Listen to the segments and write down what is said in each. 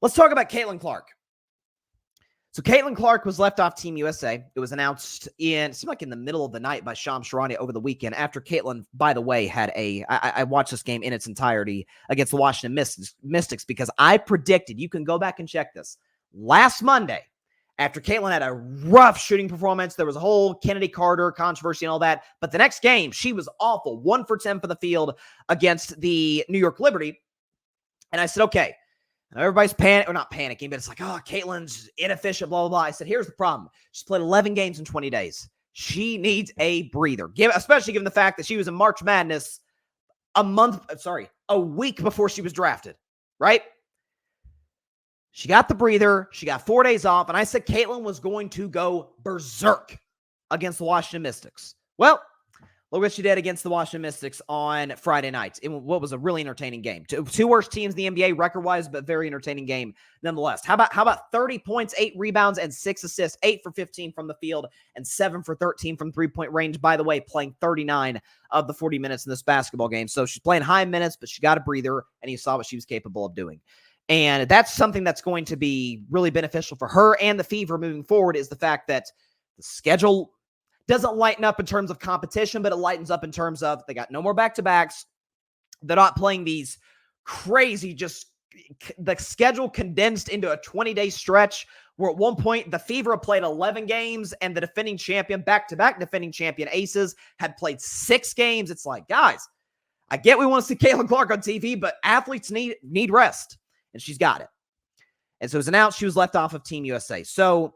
Let's talk about Caitlin Clark. So Caitlin Clark was left off Team USA. It was announced it seemed like in the middle of the night by Shams Charania over the weekend after Caitlin, by the way, had I watched this game in its entirety against the Washington Mystics because I predicted, you can go back and check this, last Monday, after Caitlin had a rough shooting performance, there was a whole Kennedy Carter controversy and all that, but the next game, she was awful, 1 for 10 for the field against the New York Liberty, and I said, okay, now everybody's not panicking, but it's like, oh, Caitlin's inefficient, blah, blah, blah. I said, here's the problem. She's played 11 games in 20 days. She needs a breather, especially given the fact that she was in March Madness a week before she was drafted, right? She got the breather. She got 4 days off, and I said Caitlin was going to go berserk against the Washington Mystics. Well, look what she did against the Washington Mystics on Friday night in what was a really entertaining game. Two worst teams in the NBA record-wise, but very entertaining game nonetheless. How about 30 points, 8 rebounds, and 6 assists, 8 for 15 from the field, and 7 for 13 from three-point range. By the way, playing 39 of the 40 minutes in this basketball game. So she's playing high minutes, but she got a breather, and you saw what she was capable of doing. And that's something that's going to be really beneficial for her and the Fever moving forward, is the fact that the schedule doesn't lighten up in terms of competition, but it lightens up in terms of they got no more back-to-backs. They're not playing these crazy, just the schedule condensed into a 20-day stretch where at one point the Fever played 11 games and the defending champion, back-to-back defending champion Aces, had played 6 games. It's like, guys, I get we want to see Caitlin Clark on TV, but athletes need rest, and she's got it. And so it was announced she was left off of Team USA. So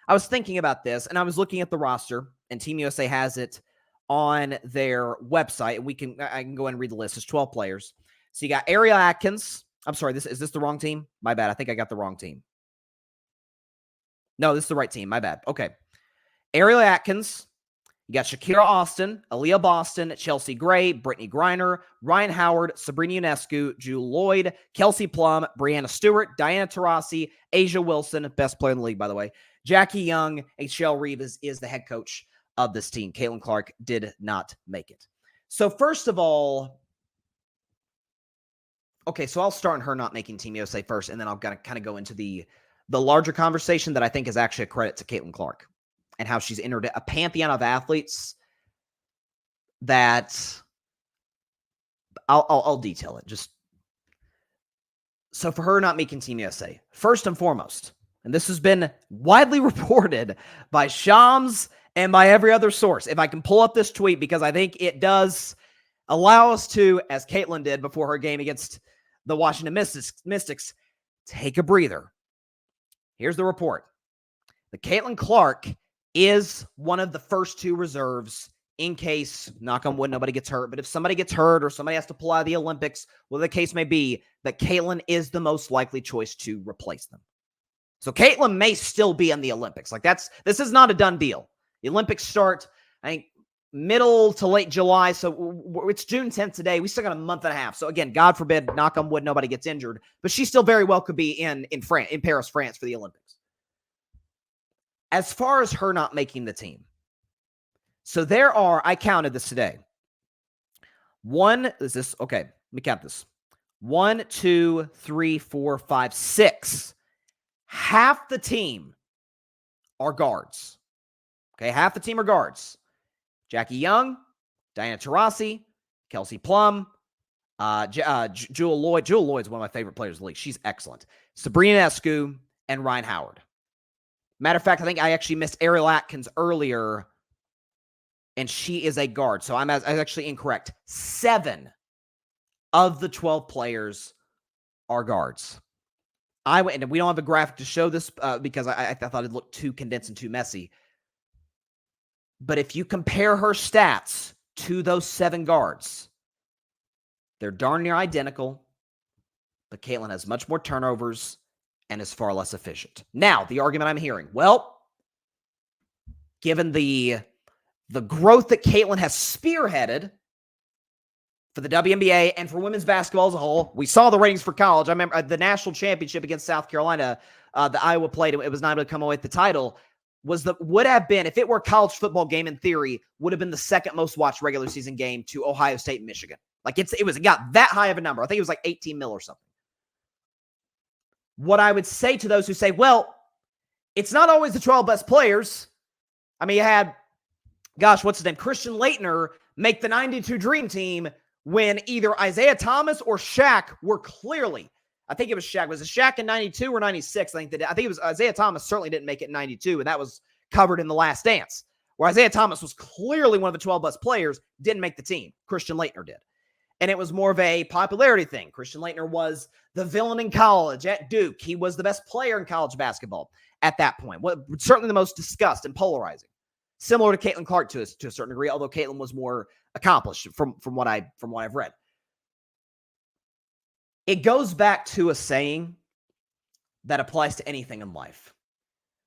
I was thinking about this, and I was looking at the roster, and Team USA has it on their website, and I can go ahead and read the list. It's 12 players. So you got Ariel Atkins. I'm sorry, is this the wrong team? My bad. I think I got the wrong team. No, this is the right team. My bad. Okay. Ariel Atkins. You got Shakira Austin, Aaliyah Boston, Chelsea Gray, Brittany Griner, Ryan Howard, Sabrina Ionescu, Jewel Lloyd, Kelsey Plum, Brianna Stewart, Diana Taurasi, Asia Wilson, best player in the league, by the way, Jackie Young, and Shell Reeves is the head coach of this team. Caitlin Clark did not make it. So first of all, okay, so I'll start on her not making Team USA first, and then I'll kind of go into the larger conversation that I think is actually a credit to Caitlin Clark and how she's entered a pantheon of athletes that I'll detail it. So for her not making Team USA, first and foremost, and this has been widely reported by Shams and by every other source. If I can pull up this tweet, because I think it does allow us to, as Caitlin did before her game against the Washington Mystics, take a breather. Here's the report. The Caitlin Clark is one of the first 2 reserves in case, knock on wood, nobody gets hurt. But if somebody gets hurt or somebody has to pull out of the Olympics, whatever the case may be, that Caitlin is the most likely choice to replace them. So Caitlin may still be in the Olympics. This is not a done deal. The Olympics start, I think, middle to late July. So it's June 10th today. We still got a month and a half. So again, God forbid, knock on wood, nobody gets injured. But she still very well could be in Paris, France for the Olympics. As far as her not making the team, so there are, I counted this today. Let me count this. 1, 2, 3, 4, 5, 6. Half the team are guards. Okay, half the team are guards. Jackie Young, Diana Taurasi, Kelsey Plum, Jewel Lloyd. Jewel Lloyd's one of my favorite players in the league. She's excellent. Sabrina Ionescu and Ryan Howard. Matter of fact, I think I actually missed Ariel Atkins earlier, and she is a guard. So I was actually incorrect. 7 of the 12 players are guards. And we don't have a graphic to show this because I thought it looked too condensed and too messy. But if you compare her stats to those 7 guards, they're darn near identical, but Caitlin has much more turnovers and is far less efficient. Now, the argument I'm hearing, well, given the growth that Caitlin has spearheaded for the WNBA and for women's basketball as a whole, we saw the ratings for college. I remember the national championship against South Carolina that Iowa played. It was not able to come away with the title. Would have been, if it were a college football game in theory, would have been the second most watched regular season game to Ohio State and Michigan. It got that high of a number. I think it was like 18 mil or something. What I would say to those who say, well, it's not always the 12 best players. I mean, you had, gosh, what's his name? Christian Laettner make the 92 Dream Team when either Isaiah Thomas or Shaq were clearly, I think it was Shaq. Was it Shaq in 92 or 96? I think it was Isaiah Thomas certainly didn't make it in 92, and that was covered in The Last Dance, where Isaiah Thomas was clearly one of the 12 best players, didn't make the team. Christian Laettner did. And it was more of a popularity thing. Christian Laettner was the villain in college at Duke. He was the best player in college basketball at that point. Certainly the most discussed and polarizing. Similar to Caitlin Clark to a certain degree, although Caitlin was more accomplished from what I've read. It goes back to a saying that applies to anything in life,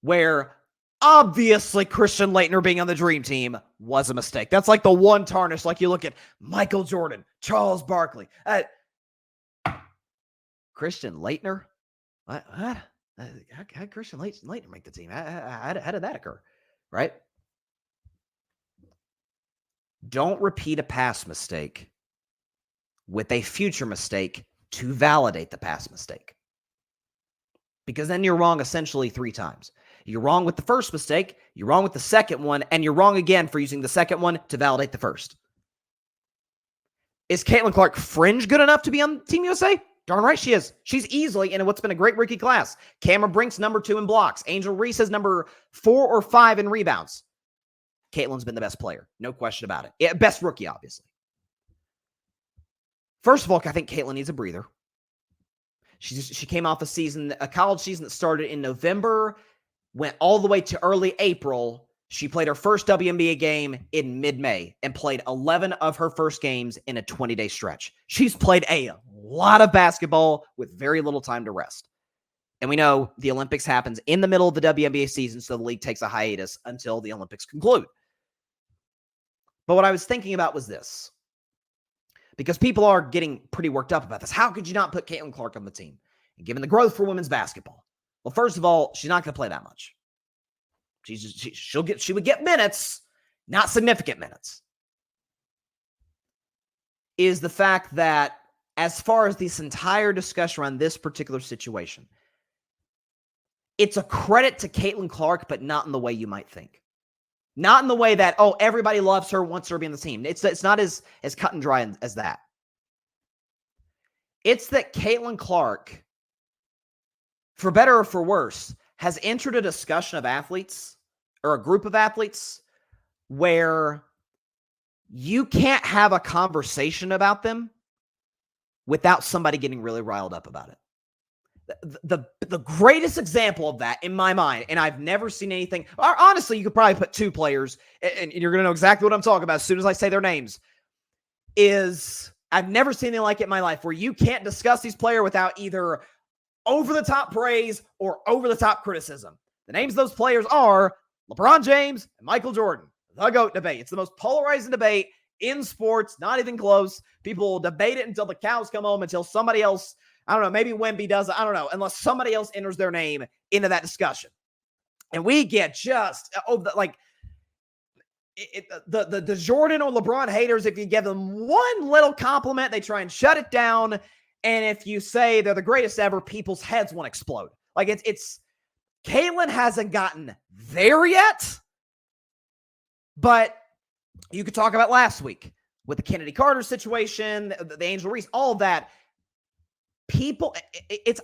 where obviously Christian Laettner being on the Dream Team was a mistake. That's like the one tarnish. Like you look at Michael Jordan, Charles Barkley, Christian Laettner. What? How did Christian Laettner make the team? How did that occur? Right? Don't repeat a past mistake with a future mistake to validate the past mistake. Because then you're wrong essentially 3 times. You're wrong with the first mistake, you're wrong with the second one, and you're wrong again for using the second one to validate the first. Is Caitlin Clark fringe good enough to be on Team USA? Darn right she is. She's easily in what's been a great rookie class. Cameron Brink's number 2 in blocks. Angel Reese is number 4 or 5 in rebounds. Caitlin's been the best player. No question about it. Yeah, best rookie, obviously. First of all, I think Caitlin needs a breather. She came off a college season that started in November, went all the way to early April. She played her first WNBA game in mid-May and played 11 of her first games in a 20-day stretch. She's played a lot of basketball with very little time to rest. And we know the Olympics happens in the middle of the WNBA season, so the league takes a hiatus until the Olympics conclude. But what I was thinking about was this, because people are getting pretty worked up about this. How could you not put Caitlin Clark on the team? And given the growth for women's basketball, well, first of all, she's not going to play that much. She would get minutes, not significant minutes. Is the fact that as far as this entire discussion around this particular situation, it's a credit to Caitlin Clark, but not in the way you might think. Not in the way that, oh, everybody loves her, wants her to be on the team. It's not as cut and dry as that. It's that Caitlin Clark, for better or for worse, has entered a discussion of athletes or a group of athletes where you can't have a conversation about them without somebody getting really riled up about it. The greatest example of that in my mind, and I've never seen anything, or honestly, you could probably put 2 players, and you're going to know exactly what I'm talking about as soon as I say their names, is I've never seen anything like it in my life where you can't discuss these players without either over-the-top praise or over-the-top criticism. The names of those players are LeBron James and Michael Jordan. The GOAT debate. It's the most polarizing debate in sports, not even close. People will debate it until the cows come home, until somebody else, I don't know, maybe Wemby does it, I don't know, unless somebody else enters their name into that discussion. And we get just, the Jordan or LeBron haters, if you give them one little compliment, they try and shut it down. And if you say they're the greatest ever, people's heads want to explode. Like it's Caitlin hasn't gotten there yet, but you could talk about last week with the Kennedy Carter situation, the Angel Reese, all of that. People,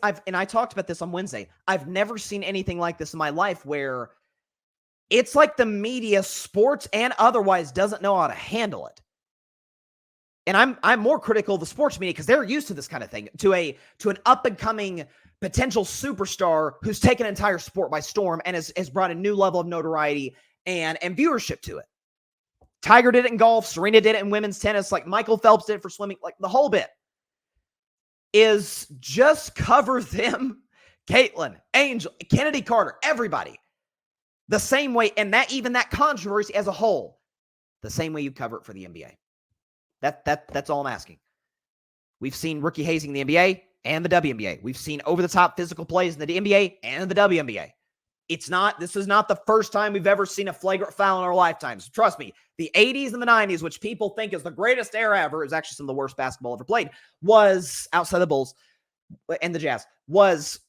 I talked about this on Wednesday. I've never seen anything like this in my life where it's like the media, sports and otherwise, doesn't know how to handle it. And I'm more critical of the sports media because they're used to this kind of thing, to an up and coming potential superstar who's taken an entire sport by storm and has brought a new level of notoriety and viewership to it. Tiger did it in golf, Serena did it in women's tennis, like Michael Phelps did it for swimming, like the whole bit. Is just cover them, Caitlin, Angel, Kennedy Carter, everybody, the same way, and that controversy as a whole, the same way you cover it for the NBA. That's all I'm asking. We've seen rookie hazing in the NBA and the WNBA. We've seen over-the-top physical plays in the NBA and the WNBA. This is not the first time we've ever seen a flagrant foul in our lifetimes. Trust me, the 80s and the 90s, which people think is the greatest era ever, is actually some of the worst basketball ever played, was, outside the Bulls and the Jazz, was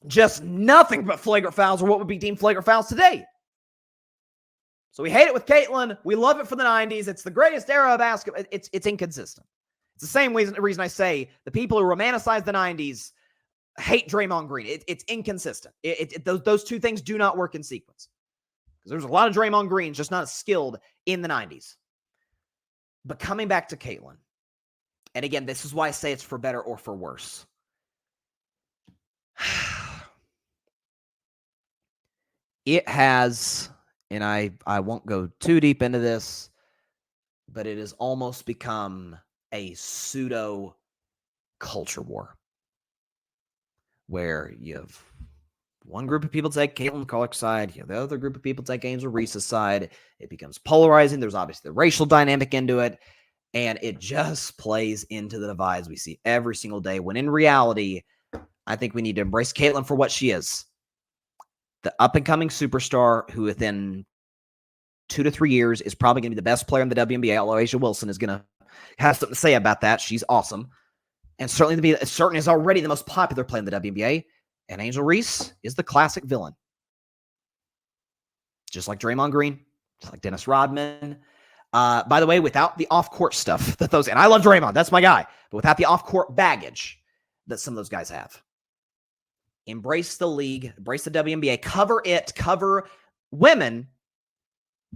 Just nothing but flagrant fouls, or what would be deemed flagrant fouls today. So we hate it with Caitlyn. We love it for the 90s. It's the greatest era of basketball. It's inconsistent. It's the same reason I say the people who romanticize the 90s hate Draymond Green. It's inconsistent. Those two things do not work in sequence. Because there's a lot of Draymond Greens, just not as skilled in the 90s. But coming back to Caitlyn, and again, this is why I say it's for better or for worse. It has, and I won't go too deep into this, but it has almost become a pseudo culture war where you have one group of people take Caitlyn Clark's side, you have the other group of people take Angel Reese's side. It becomes polarizing. There's obviously the racial dynamic into it, and it just plays into the divides we see every single day, when in reality, I think we need to embrace Caitlyn for what she is. The up-and-coming superstar who within 2 to 3 years is probably going to be the best player in the WNBA, although A'ja Wilson is going to have something to say about that. She's awesome. And certainly is already the most popular player in the WNBA. And Angel Reese is the classic villain. Just like Draymond Green, just like Dennis Rodman. By the way, without the off-court stuff that and I love Draymond, that's my guy, but without the off-court baggage that some of those guys have. Embrace the league, embrace the WNBA, cover women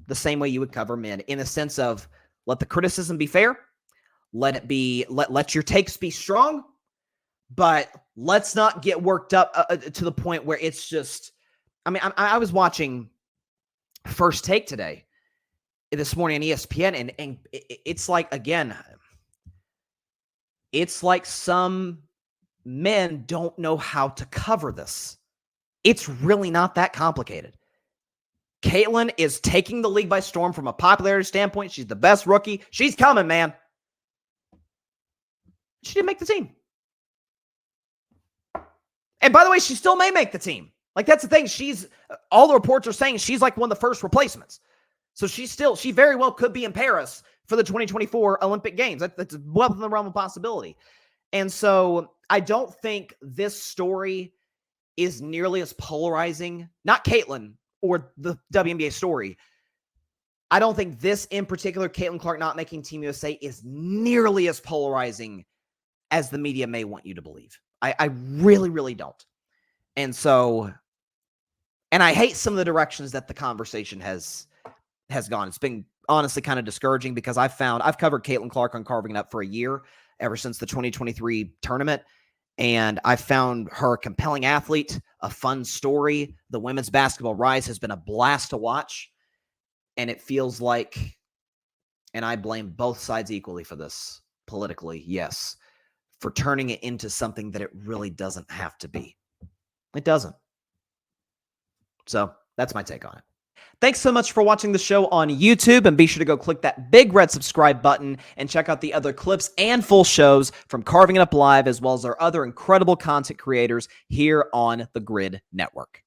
the same way you would cover men, in the sense of let the criticism be fair, let your takes be strong, but let's not get worked up to the point where it's just, I was watching First Take this morning on ESPN, and it's like, again, it's like some men don't know how to cover this. It's really not that complicated. Caitlyn is taking the league by storm from a popularity standpoint. She's the best rookie. She's coming, man. She didn't make the team. And by the way, she still may make the team. Like, that's the thing. All the reports are saying she's like one of the first replacements. So she very well could be in Paris for the 2024 Olympic Games. That's well within the realm of possibility. And so I don't think this story is nearly as polarizing. Not Caitlyn or the WNBA story. I don't think this in particular, Caitlyn Clark not making Team USA, is nearly as polarizing as the media may want you to believe. I really, really don't. And so, and I hate some of the directions that the conversation has gone. It's been honestly kind of discouraging, because I've covered Caitlyn Clark on Carving It Up for a year, ever since the 2023 tournament. And I found her a compelling athlete, a fun story. The women's basketball rise has been a blast to watch. And it feels like, and I blame both sides equally for this, politically, yes, for turning it into something that it really doesn't have to be. It doesn't. So that's my take on it. Thanks so much for watching the show on YouTube, and be sure to go click that big red subscribe button and check out the other clips and full shows from Carving It Up Live, as well as our other incredible content creators here on the Grid Network.